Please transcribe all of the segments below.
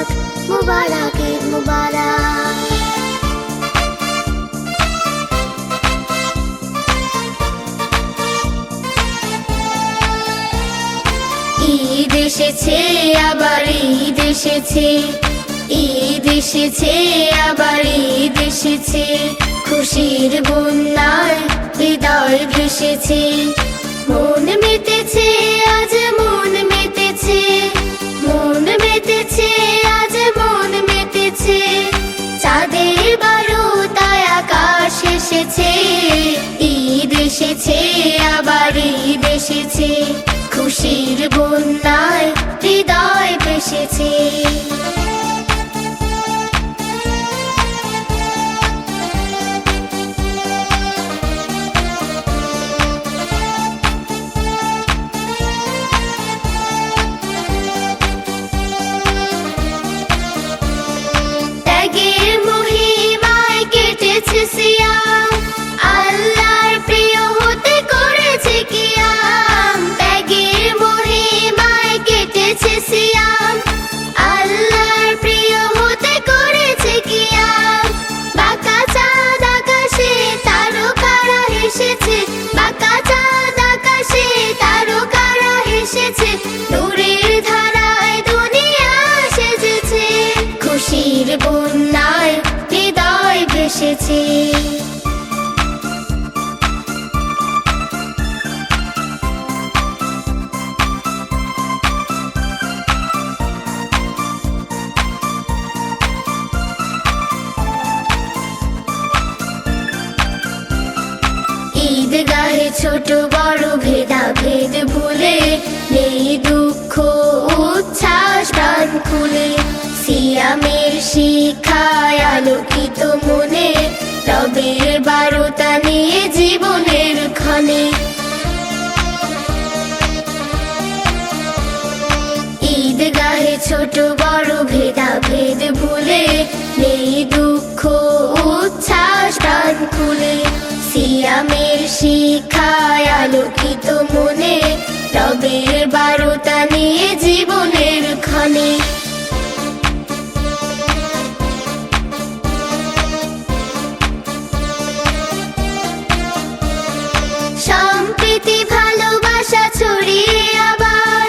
মুবারক, মুবারক ঈদ মুবারক। ঈদ এসেছে আবার ঈদ এসেছে, ঈদ এসেছে আবার ঈদ এসেছে, খুশির বন্যায় হৃদয় ভেসেছে। মন মেতেছে আজ মন মেতেছে, মন মেতেছে আজ মন মেতেছে, চাঁদের বারোটায় আকাশ এসেছে। ঈদ এসেছে আবার ঈদ এসেছে, খুশির বন্যায় হৃদয় ভেসেছে। ত্যাগের মহিমায় কেটেছে সিয়াম, আল্লাহর প্রিয় হতে করেছে কিয়াম। ত্যাগের মহিমায় কেটেছে সিয়াম, আল্লাহর প্রিয় হতে করেছে কিয়াম। বাঁকা চাঁদ আকাশে তারকারা এসেছে, বাঁকা চাঁদ আকাশে তারকারা এসেছে, নূরের ধারায় দুনিয়া সেজেছে, খুশির বন্যায় হৃদয় ভেসেছে। ঈদগাহে ছোট বড় ভেদাভেদ ভুলে, নেই দুঃখ উচ্ছ্বাস প্রাণ খুলে, সিয়ামের শিখায় আলোকিত মনে, রবের বারতা নিয়ে জীবনের ক্ষণে। ঈদগাহে ছোট বড় ভেদাভেদ ভুলে, নেই দুঃখ উচ্ছ্বাস প্রাণ খুলে, সিয়ামের শিখায় আলোকিত মনে, রবের বারতা নিয়ে জীবনের ক্ষণে। সম্প্রীতি ভালোবাসা ছড়িয়ে আবার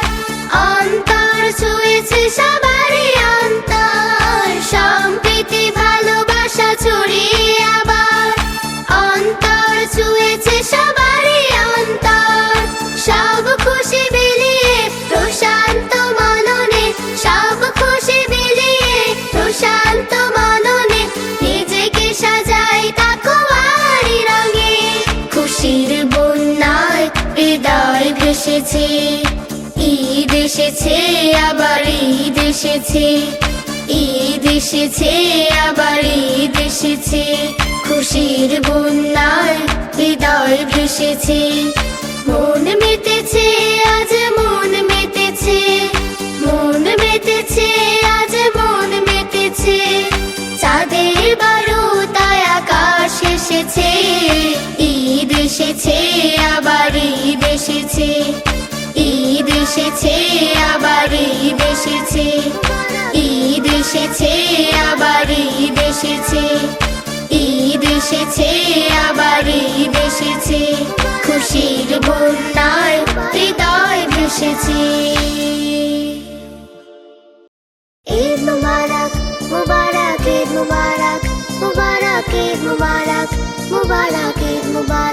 অন্তর ছুঁয়েছে সবারই অন্তর। সম্প্রীতি ভালোবাসা ছড়িয়ে আবার অন্তর ছুঁয়েছে সবারই অন্তর। সব খুশি বিলিয়ে প্রশান্ত মননে, সব খুশি বিলিয়ে প্রশান্ত মননে, নিজেকে সাজাই তাকওয়ারই রঙে, খুশির বন্যায় হৃদয় ভেসেছে। ঈদ এসেছে আবার ঈদ এসেছে, ঈদ এসেছে আবার ঈদ এসেছে, খুশির বন্যায় হৃদয় ভেসেছে। মন মেতেছে আজ মন মেতেছে, মন মেতেছে আজ মন মেতেছে, চাঁদের বারোটায় আকাশ এসেছে। ঈদ এসেছে আবার ঈদ এসেছে, ঈদ এসেছে আবার ঈদ এসেছে, ঈদ এসেছে আবার ঈদ এসেছে, ঈদ এসেছে আবার ঈদ এসেছে, খুশির বন্যায় হৃদয় ভেসেছে। ঈদ মুবারক, মুবারক ঈদ মুবারক, মুবারক ঈদ মুবারক, মুবারক ঈদ মুবারক।